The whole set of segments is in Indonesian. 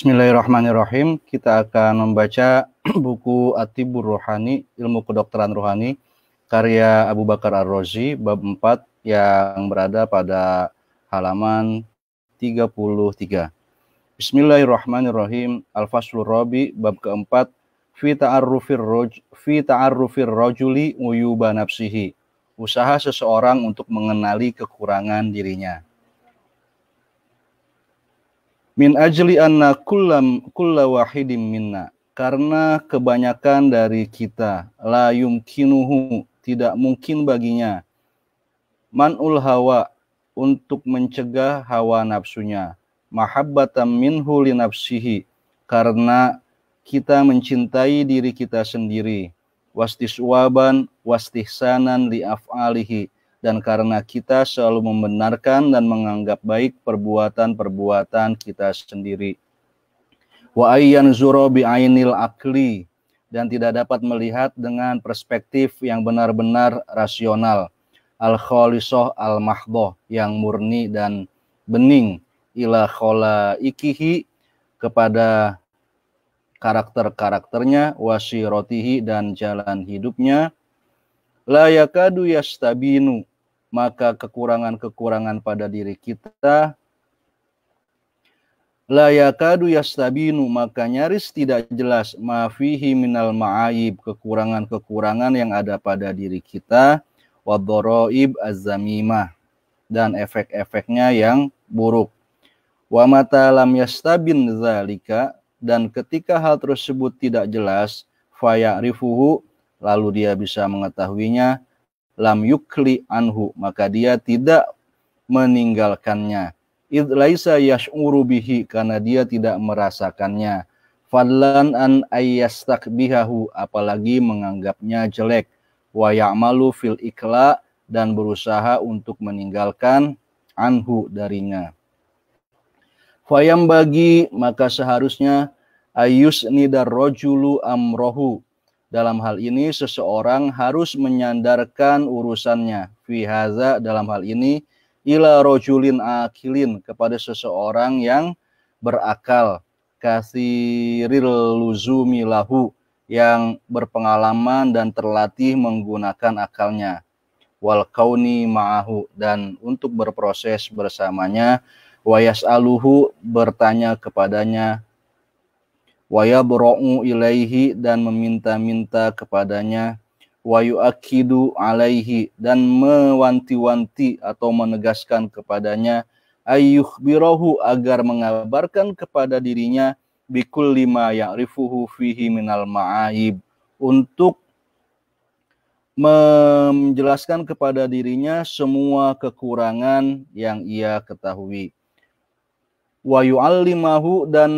Bismillahirrahmanirrahim. Kita akan membaca buku At-Tibbur Ruhani, Ilmu Kedokteran Ruhani, karya Abu Bakar Ar-Razi, bab 4 yang berada pada halaman 33. Bismillahirrahmanirrahim. Al-Faslur Rabi, bab keempat, fi ta'arrufir rajuli uyuba nafsihi. Usaha seseorang untuk mengenali kekurangan dirinya. Min ajli anna kulla wahidin minna, karena kebanyakan dari kita, la yumkinuhu, tidak mungkin baginya, man'ul hawa, untuk mencegah hawa nafsunya, mahabbatan minhu li nafsihi, karena kita mencintai diri kita sendiri, wastiswaban wastihsanan li af'alihi, dan karena kita selalu membenarkan dan menganggap baik perbuatan-perbuatan kita sendiri. Wa ayyan zura bi'ainil akli, dan tidak dapat melihat dengan perspektif yang benar-benar rasional. Al-khalisah al-mahdhah, yang murni dan bening. Ila khalaikihi, kepada karakter-karakternya, wasirotihi, dan jalan hidupnya. La yakadu yastabinu, maka kekurangan-kekurangan pada diri kita, la yakadu yastabinu, maka nyaris tidak jelas, ma fihi minal ma'aib, kekurangan-kekurangan yang ada pada diri kita, wadharaib az-zamimah, dan efek-efeknya yang buruk. Wa mata lam yastabin zalika, dan ketika hal tersebut tidak jelas, faya'rifuhu, lalu dia bisa mengetahuinya, lam yukli anhu, maka dia tidak meninggalkannya. Idh laisa yash'uru bihi, karena dia tidak merasakannya. Fadlan an ayyastakbihahu, apalagi menganggapnya jelek. Wa ya'malu fil ikla, dan berusaha untuk meninggalkan anhu, darinya. Fayam bagi, maka seharusnya ayyusnidar rajulu amrohu, dalam hal ini seseorang harus menyandarkan urusannya, fi haza, dalam hal ini, ila rajulin akilin, kepada seseorang yang berakal, katsiril luzumi lahu, yang berpengalaman dan terlatih menggunakan akalnya, wal kauni ma'ahu, dan untuk berproses bersamanya, wa yas'aluhu, bertanya kepadanya, wa yabra'u ilaihi, dan meminta-minta kepadanya, wa yu'akkidu alaihi, dan mewanti-wanti atau menegaskan kepadanya, ayyukhbirahu, agar mengabarkan kepada dirinya, bikulli ma ya'rifuhu fihi minal ma'aib, untuk menjelaskan kepada dirinya semua kekurangan yang ia ketahui. Wa yu'allimahu, dan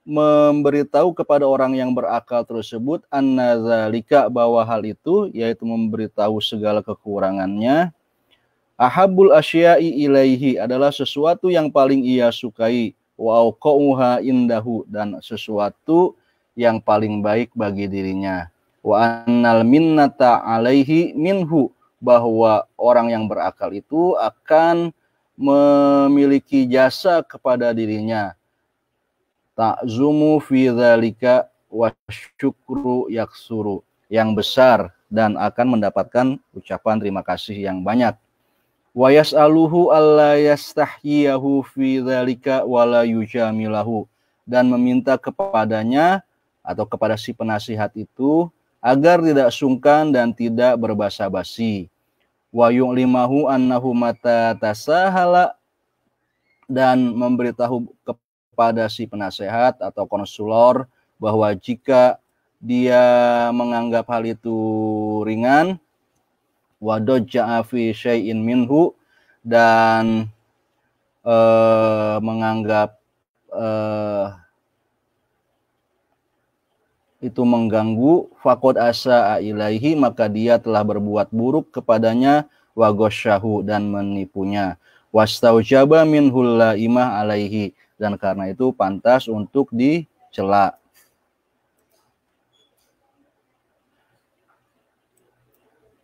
memberitahu kepada orang yang berakal tersebut, anna zalika, bahwa hal itu, yaitu memberitahu segala kekurangannya, ahabul asya'i ilaihi, adalah sesuatu yang paling ia sukai, wa auqauha indahu, dan sesuatu yang paling baik bagi dirinya, wa annal minnata alaihi minhu, bahwa orang yang berakal itu akan memiliki jasa kepada dirinya, ta'zumu fi dzalika wasyukru yaksuru, yang besar, dan akan mendapatkan ucapan terima kasih yang banyak. Wa yas'aluhu alla yastahyiyahu fi dzalika wala yujamilahu, dan meminta kepadanya atau kepada si penasihat itu agar tidak sungkan dan tidak berbasa-basi. Wa yu'limahu annahu mata tasahala, dan memberitahu kepada si penasehat atau konselor bahwa jika dia menganggap hal itu ringan, wadajja'a fi syai'in minhu, dan menganggap itu mengganggu, faqad asa'a ilaihi, maka dia telah berbuat buruk kepadanya, wa ghasyahu, dan menipunya, wastaujaba minhul laimah alaihi, dan karena itu pantas untuk dicela.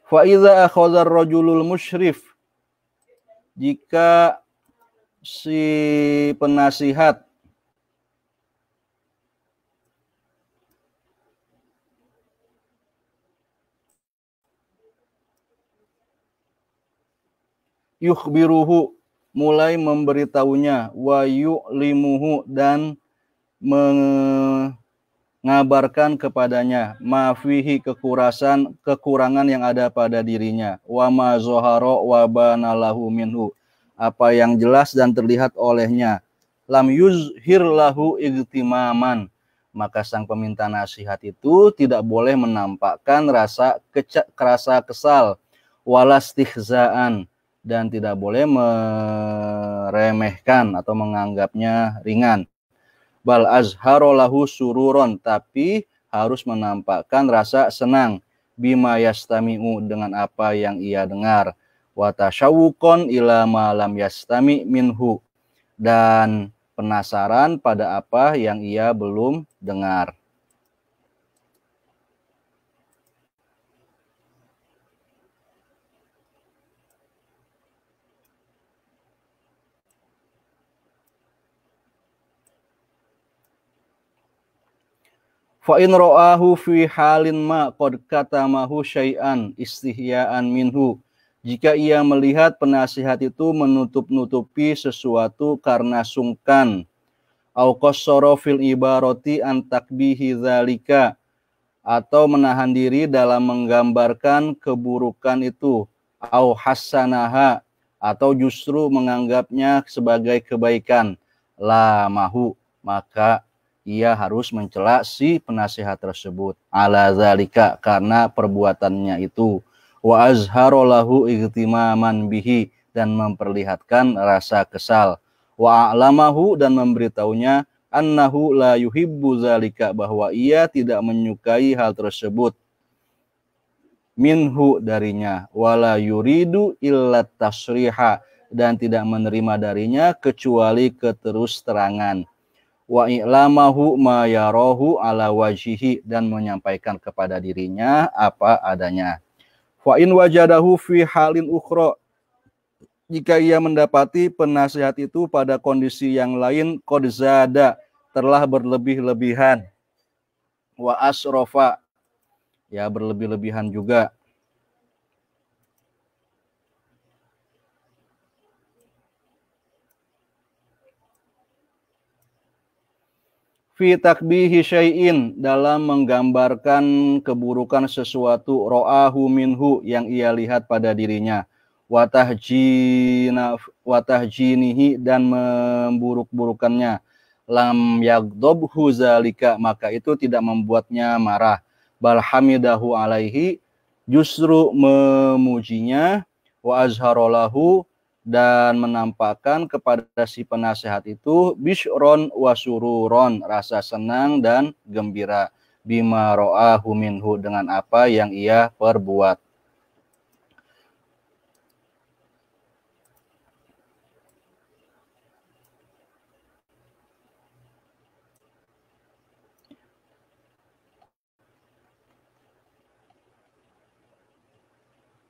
Fa iza akhadha ar-rajulul musyrif, jika si penasihat yukhbiruhu, mulai memberitahunya, wa yu'limuhu, dan mengabarkan kepadanya, ma fihi, kekurangan yang ada pada dirinya, wa ma zohara wa banalahu minhu, apa yang jelas dan terlihat olehnya, lam yuzhir lahu igtimaman, maka sang peminta nasihat itu tidak boleh menampakkan rasa kesal, walastihzaan, dan tidak boleh meremehkan atau menganggapnya ringan. Bal azharolahu sururon, tapi harus menampakkan rasa senang, bima yastami'u, dengan apa yang ia dengar, wa tasyawuqan ila ma lam yastami minhu, dan penasaran pada apa yang ia belum dengar. Fa in ra'ahu fi halin ma qad katamahu syai'an istihya'an minhu, jika ia melihat penasihat itu menutup-nutupi sesuatu karena sungkan, au qassara fil ibarati an takbihi dzalika, atau menahan diri dalam menggambarkan keburukan itu, au hassanaha, atau justru menganggapnya sebagai kebaikan, la mahu, maka ia harus mencela si penasihat tersebut, ala zalika, karena perbuatannya itu, wa azharo lahu igtimaman bihi, dan memperlihatkan rasa kesal, wa a'lamahu, dan memberitahunya, annahu la yuhibbu zalika, bahwa ia tidak menyukai hal tersebut, minhu, darinya, wala yuridu illa tasriha, dan tidak menerima darinya kecuali keterus-terangan, wa i'lamahu ma yarahu ala wajhihi, dan menyampaikan kepada dirinya apa adanya. Fa in wajadahu fi halin ukhra, jika ia mendapati penasihat itu pada kondisi yang lain, qad zada, telah berlebih-lebihan, wa asrofa, ya berlebih-lebihan juga, fi takbihi syai'in, dalam menggambarkan keburukan sesuatu, ro'ahu minhu, yang ia lihat pada dirinya, watahjinihi, dan memburuk-burukannya, lam yagdobhu zalika, maka itu tidak membuatnya marah, bal hamidahu alaihi, justru memujinya, wa azharolahu, dan menampakkan kepada si penasehat itu, bishron wa sururon, rasa senang dan gembira, bima ro'ahu minhu, dengan apa yang ia perbuat.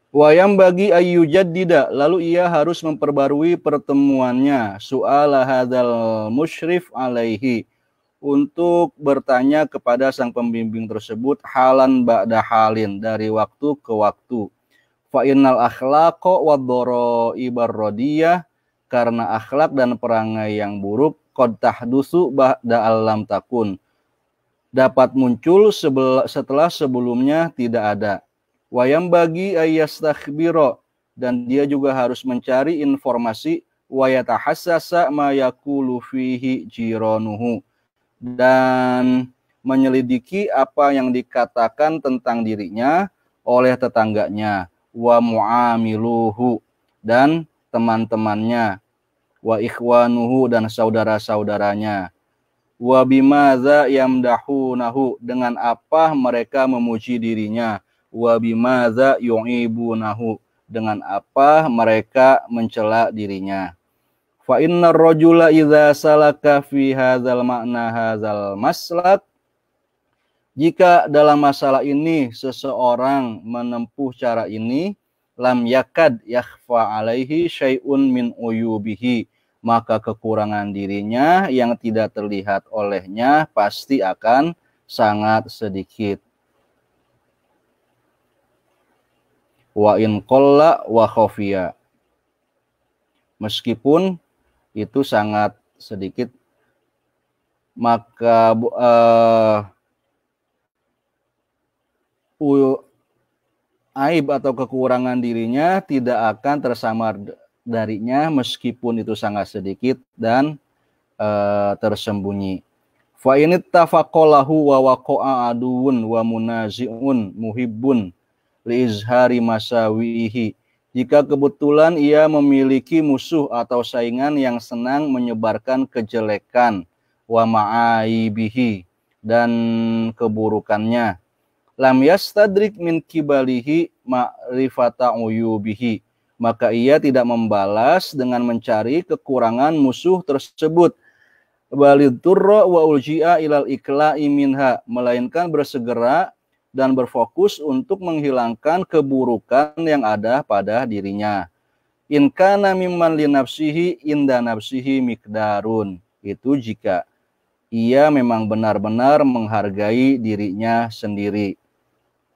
Wayam bagi ayyujaddida, lalu ia harus memperbarui pertemuannya, su'ala hadzal musyrif alaihi, untuk bertanya kepada sang pembimbing tersebut, halan ba'da halin, dari waktu ke waktu. Fa innal akhlaqa wadh-dhara'ibar radiyah, karena akhlak dan perangai yang buruk, qad tahdusu ba'da allam takun, dapat muncul setelah sebelumnya tidak ada. Wayam bagi ayastakhbiro, dan dia juga harus mencari informasi, wayatahassasa ma yaqulu fihi jiranuhu, dan menyelidiki apa yang dikatakan tentang dirinya oleh tetangganya, wa muamiluhu, dan teman-temannya, wa ikhwanuhu, dan saudara-saudaranya, wa bimadza yamdahunahu, dengan apa mereka memuji dirinya, wa bimadza yu'ibunahu, dengan apa mereka mencela dirinya. Fa innar rajula idza salaka fi hadzal makna hadzal maslak, jika dalam masalah ini seseorang menempuh cara ini, lam yakad yakhfa alaihi syai'un min uyubihi, maka kekurangan dirinya yang tidak terlihat olehnya pasti akan sangat sedikit. Wa in qalla wa khafiya, meskipun itu sangat sedikit, maka aib atau kekurangan dirinya tidak akan tersamar darinya meskipun itu sangat sedikit dan tersembunyi. Fa in ittafaqalahu wa waqa'a aduun wa munazi'un muhibbun li izhari masawihi. Jika kebetulan ia memiliki musuh atau saingan yang senang menyebarkan kejelekan, wa ma'aibihi, dan keburukannya, lam yastadrik min kibalihi ma'rifata uyubihi, maka ia tidak membalas dengan mencari kekurangan musuh tersebut, balidurra wa ulji'a ilal ikla'i minha, melainkan bersegera dan berfokus untuk menghilangkan keburukan yang ada pada dirinya. In kana mimman li nafsihi inda nafsihi miqdarun, itu jika ia memang benar-benar menghargai dirinya sendiri.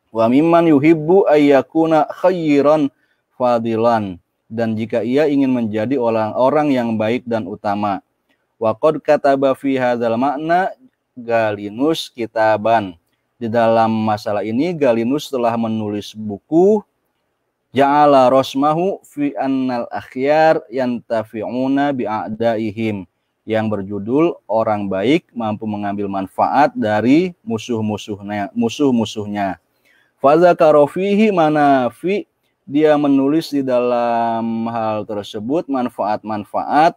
Wa mimman yuhibbu ayyakuna khayran fadilan, dan jika ia ingin menjadi orang-orang yang baik dan utama. Wa qad kataba fi hadzal makna Galinus kitaban, di dalam masalah ini Galinus telah menulis buku Ja'ala rosmahu fi annal akhyar yantafi'una bi'a'daihim, yang berjudul orang baik mampu mengambil manfaat dari musuh-musuhnya. Fadzakara fihi manafi, dia menulis di dalam hal tersebut manfaat-manfaat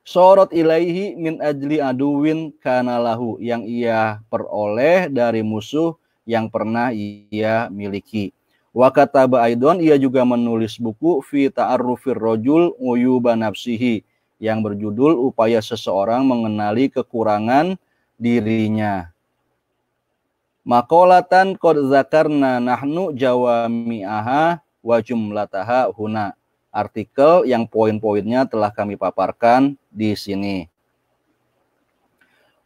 sorot ilaihi min ajli aduwin kanalahu, yang ia peroleh dari musuh yang pernah ia miliki. Wa kataba aidon, ia juga menulis buku fi ta'arrufir rajul uyuba nafsihi, yang berjudul upaya seseorang mengenali kekurangan dirinya. Maqalatan qad zakarna nahnu jawami'aha wa jumlataha huna, artikel yang poin-poinnya telah kami paparkan di sini.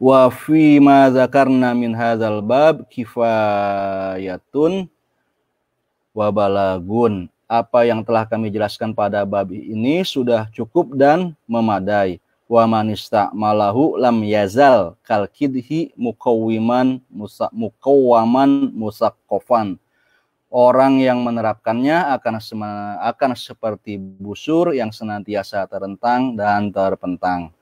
Wa fi ma zakarna min hadzal bab kifayatun wa balagun, apa yang telah kami jelaskan pada bab ini sudah cukup dan memadai. Wa man ista'malahu lam yazal kal kidhi muqawwaman musaqqafan, orang yang menerapkannya akan seperti busur yang senantiasa terentang dan terpentang.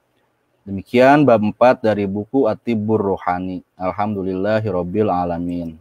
Demikian bab 4 dari buku At-Tibbur Ruhani. Alhamdulillahirabbil alamin.